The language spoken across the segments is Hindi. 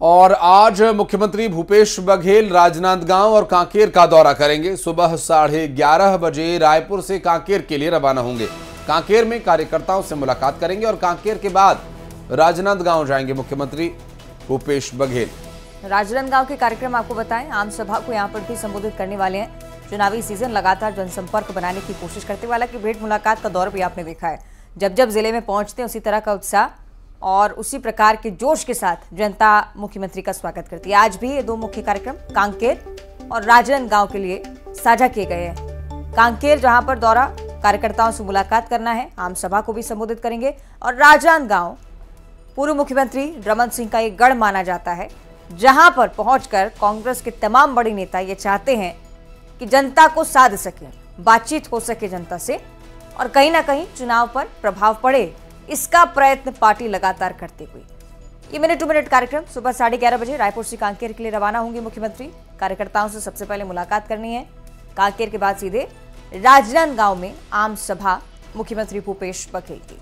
और आज मुख्यमंत्री भूपेश बघेल राजनांदगांव और कांकेर का दौरा करेंगे। सुबह 11:30 बजे रायपुर से कांकेर के लिए रवाना होंगे। कांकेर में कार्यकर्ताओं से मुलाकात करेंगे और कांकेर के बाद राजनांदगांव जाएंगे मुख्यमंत्री भूपेश बघेल। राजनांदगांव के कार्यक्रम आपको बताएं, आम सभा को यहां पर भी संबोधित करने वाले हैं। चुनावी सीजन लगातार जनसंपर्क बनाने की कोशिश करते वाला की भेंट मुलाकात का दौर भी आपने देखा है। जब जब जिले में पहुंचते हैं उसी तरह का उत्साह और उसी प्रकार के जोश के साथ जनता मुख्यमंत्री का स्वागत करती है। आज भी ये दो मुख्य कार्यक्रम कांकेर और राजनांदगांव के लिए साझा किए गए हैं। कांकेर जहां पर दौरा कार्यकर्ताओं से मुलाकात करना है, आम सभा को भी संबोधित करेंगे। और राजनांदगांव पूर्व मुख्यमंत्री रमन सिंह का एक गढ़ माना जाता है, जहां पर पहुंचकर कांग्रेस के तमाम बड़े नेता ये चाहते हैं कि जनता को साध सके, बातचीत हो सके जनता से और कहीं ना कहीं चुनाव पर प्रभाव पड़े, इसका प्रयत्न पार्टी लगातार करती हुई। ये मिनट टू मिनट कार्यक्रम सुबह 11:30 बजे रायपुर से कांकेर के लिए रवाना होंगे मुख्यमंत्री। कार्यकर्ताओं से सबसे पहले मुलाकात करनी है। कांकेर के बाद सीधे राजनांदगांव में आम सभा मुख्यमंत्री भूपेश बघेल की।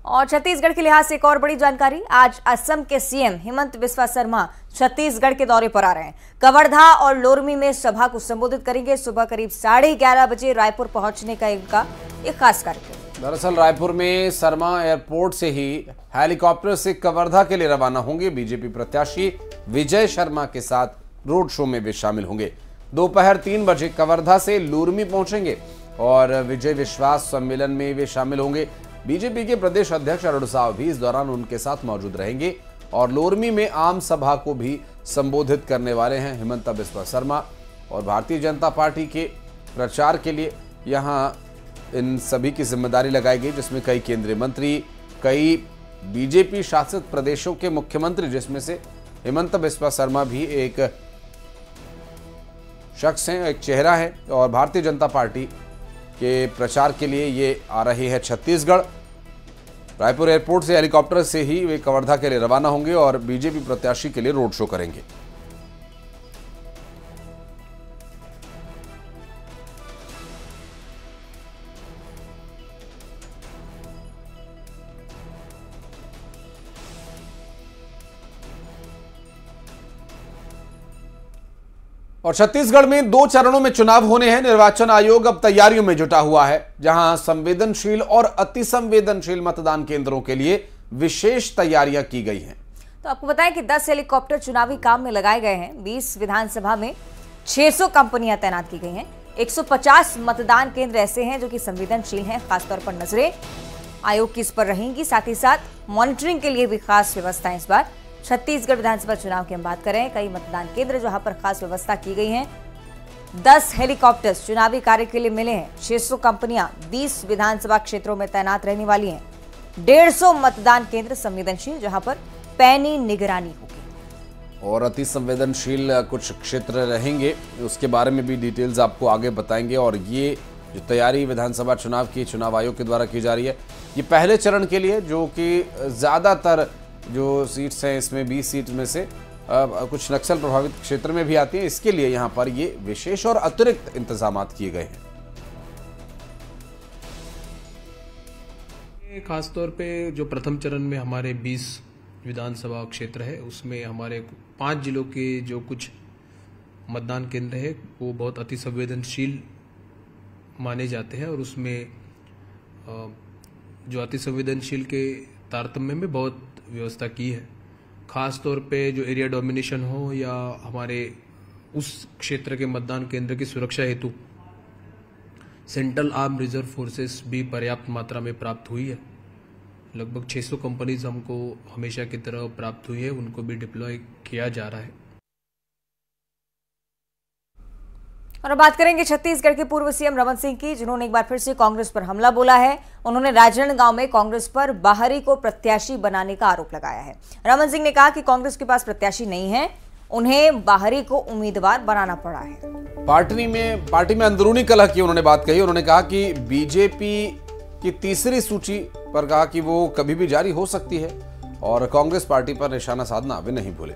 और छत्तीसगढ़ के लिहाज से एक और बड़ी जानकारी, आज असम के सीएम हिमंत बिस्वा शर्मा छत्तीसगढ़ के दौरे पर आ रहे हैं। कवर्धा और लोरमी में सभा को संबोधित करेंगे। सुबह करीब 11:30 बजे रायपुर पहुंचने का इनका एक खास कार्यक्रम। दरअसल रायपुर में शर्मा एयरपोर्ट से ही हेलीकॉप्टर से कवर्धा के लिए रवाना होंगे। बीजेपी प्रत्याशी विजय शर्मा के साथ रोड शो में वे शामिल होंगे। दोपहर 3 बजे कवर्धा से लोरमी पहुंचेंगे और विजय विश्वास सम्मेलन में वे शामिल होंगे। बीजेपी के प्रदेश अध्यक्ष अरुण साव भी इस दौरान उनके साथ मौजूद रहेंगे और लोरमी में आम सभा को भी संबोधित करने वाले हैं हिमंत बिस्वा शर्मा। और भारतीय जनता पार्टी के प्रचार के लिए यहां इन सभी की जिम्मेदारी लगाई गई, जिसमें कई केंद्रीय मंत्री, कई बीजेपी शासित प्रदेशों के मुख्यमंत्री, जिसमें से हिमंत बिस्वा शर्मा भी एक शख्स हैं, एक चेहरा है। और भारतीय जनता पार्टी के प्रचार के लिए ये आ रहे हैं छत्तीसगढ़। रायपुर एयरपोर्ट से हेलीकॉप्टर से ही वे कवर्धा के लिए रवाना होंगे और बीजेपी प्रत्याशी के लिए रोड शो करेंगे। और छत्तीसगढ़ में 2 चरणों में चुनाव होने हैं। निर्वाचन आयोग अब तैयारियों में जुटा हुआ है, जहां संवेदनशील और अति संवेदनशील मतदान केंद्रों के लिए विशेष तैयारियां की गई हैं। तो आपको बताएं कि 10 हेलीकॉप्टर चुनावी काम में लगाए गए हैं। 20 विधानसभा में 600 कंपनियां तैनात की गई हैं। 150 मतदान केंद्र ऐसे हैं जो कि संवेदनशील हैं, खासतौर पर नजरें आयोग की इस पर रहेंगी। साथ ही साथ मॉनिटरिंग के लिए भी खास व्यवस्था है। इस बार छत्तीसगढ़ विधानसभा चुनाव की हम बात करें, कई मतदान केंद्र जहां पर खास व्यवस्था की गई है। 10 हेलीकॉप्टर्स चुनावी कार्य के लिए मिले हैं। 600 कंपनियां 20 विधानसभा क्षेत्रों में तैनात रहने वाली हैं। 150 मतदान केंद्र संवेदनशील, जहां पर पैनी निगरानी होगी। और अति संवेदनशील कुछ क्षेत्र रहेंगे, उसके बारे में भी डिटेल्स आपको आगे बताएंगे। और ये जो तैयारी विधानसभा चुनाव की चुनाव आयोग के द्वारा की जा रही है, ये पहले चरण के लिए, जो कि ज्यादातर जो सीट्स हैं इसमें 20 सीट में से कुछ नक्सल प्रभावित क्षेत्र में भी आती हैं। इसके लिए यहां पर ये विशेष और अतिरिक्त इंतजाम किए गए हैं। खासतौर पे जो प्रथम चरण में हमारे 20 विधानसभा क्षेत्र है, उसमें हमारे 5 जिलों के जो कुछ मतदान केंद्र है वो बहुत अति संवेदनशील माने जाते हैं। और उसमें जो अति संवेदनशील के तारतम्य में बहुत व्यवस्था की है। खास तौर पे जो एरिया डोमिनेशन हो या हमारे उस क्षेत्र के मतदान केंद्र की सुरक्षा हेतु सेंट्रल आर्म रिजर्व फोर्सेस भी पर्याप्त मात्रा में प्राप्त हुई है। लगभग 600 कंपनीज हमको हमेशा की तरह प्राप्त हुई है, उनको भी डिप्लॉय किया जा रहा है। और अब बात करेंगे छत्तीसगढ़ के पूर्व सीएम रमन सिंह की, जिन्होंने एक बार फिर से कांग्रेस पर हमला बोला है। उन्होंने राजनांदगांव में कांग्रेस पर बाहरी को प्रत्याशी बनाने का आरोप लगाया है। रमन सिंह ने कहा कि कांग्रेस के पास प्रत्याशी नहीं है, उन्हें बाहरी को उम्मीदवार बनाना पड़ा है। पार्टी में अंदरूनी कलह की उन्होंने बात कही। उन्होंने कहा कि बीजेपी कि तीसरी सूची पर कहा कि वो कभी भी जारी हो सकती है और कांग्रेस पार्टी पर निशाना साधना वे नहीं भूले।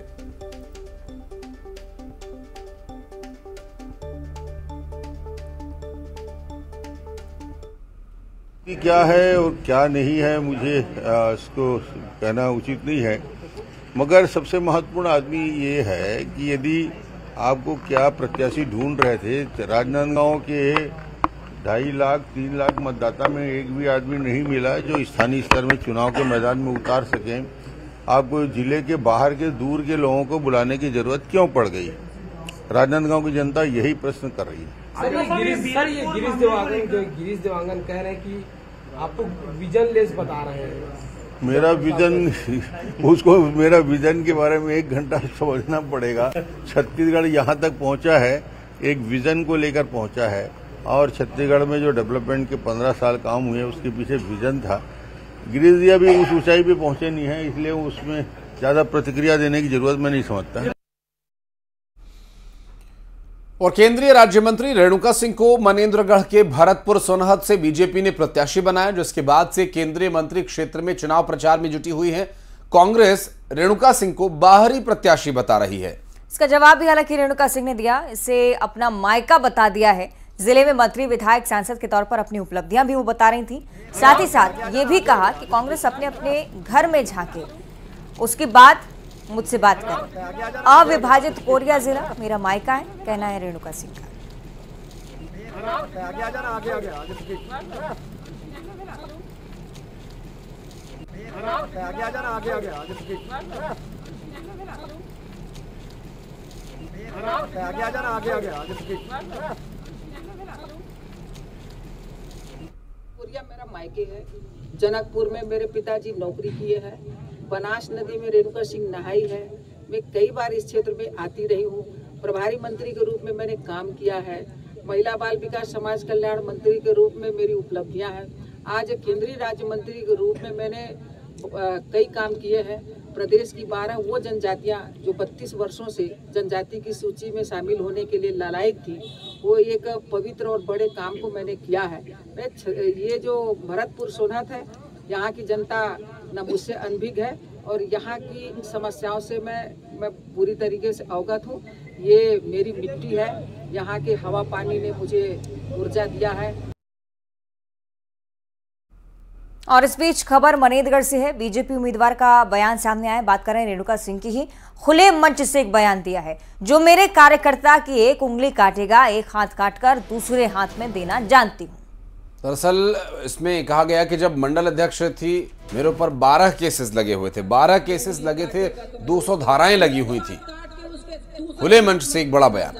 क्या है और क्या नहीं है मुझे इसको कहना उचित नहीं है, मगर सबसे महत्वपूर्ण आदमी ये है कि यदि आपको क्या प्रत्याशी ढूंढ रहे थे, राजनांदगांव के 2.5 लाख 3 लाख मतदाता में एक भी आदमी नहीं मिला जो स्थानीय स्तर में चुनाव के मैदान में उतार सके। आपको जिले के बाहर के दूर के लोगों को बुलाने की जरूरत क्यों पड़ गई? राजनांदगांव की जनता यही प्रश्न कर रही है। गिरीश देवांगन कह रहे हैं कि आपको विजन लेस बता रहे हैं। मेरा विजन के बारे में 1 घंटा समझना पड़ेगा। छत्तीसगढ़ यहाँ तक पहुँचा है, एक विजन को लेकर पहुँचा है, और छत्तीसगढ़ में जो डेवलपमेंट के 15 साल काम हुए उसके पीछे विजन था। गिरीश जी अभी उस ऊंचाई पे पहुँचे नहीं है, इसलिए उसमें ज्यादा प्रतिक्रिया देने की जरूरत मैं नहीं समझता। और केंद्रीय राज्य मंत्री रेणुका सिंह को मनेन्द्रगढ़ के भरतपुर सोनहत से बीजेपी ने प्रत्याशी बनाया, जिसके बाद से केंद्रीय मंत्री क्षेत्र में चुनाव प्रचार में जुटी हुई है। कांग्रेस रेणुका सिंह को बाहरी प्रत्याशी बता रही है। इसका जवाब भी हालांकि रेणुका सिंह ने दिया, इसे अपना मायका बता दिया है। जिले में मंत्री, विधायक, सांसद के तौर पर अपनी उपलब्धियां भी वो बता रही थी। साथ ही साथ ये भी कहा कि कांग्रेस अपने अपने घर में झांके, उसके बाद मुझसे बात करें। अविभाजित कोरिया जिला मेरा मायका है, कहना है रेणुका सिंह का। कोरिया मेरा मायके है। जनकपुर में मेरे पिताजी नौकरी किए हैं। बनास नदी में रेणुका सिंह नहाई है। मैं कई बार इस क्षेत्र में आती रही हूँ। प्रभारी मंत्री के रूप में मैंने काम किया है। महिला बाल विकास समाज कल्याण मंत्री के रूप में मेरी उपलब्धियां हैं। आज केंद्रीय राज्य मंत्री के रूप में मैंने कई काम किए हैं। प्रदेश की 12 वो जनजातियां जो 32 वर्षों से जनजाति की सूची में शामिल होने के लिए लालायक थी, वो एक पवित्र और बड़े काम को मैंने किया है। ये जो भरतपुर सोनहत है, यहाँ की जनता न मुझसे अनभिज्ञ है और यहाँ की समस्याओं से मैं पूरी तरीके से अवगत हूँ। ये मेरी मिट्टी है, यहाँ के हवा पानी ने मुझे ऊर्जा दिया है। और इस बीच खबर मनेन्द्रगढ़ से है। बीजेपी उम्मीदवार का बयान सामने आया। बात कर रहे हैं रेणुका सिंह की ही। खुले मंच से एक बयान दिया है, जो मेरे कार्यकर्ता की एक उंगली काटेगा, एक हाथ काटकर दूसरे हाथ में देना जानती हूँ। दरअसल इसमें कहा गया कि जब मंडल अध्यक्ष थी, मेरे ऊपर 12 केसेस लगे हुए थे, 12 केसेस लगे थे, 200 धाराएं लगी हुई थी। खुले मंच से एक बड़ा बयान।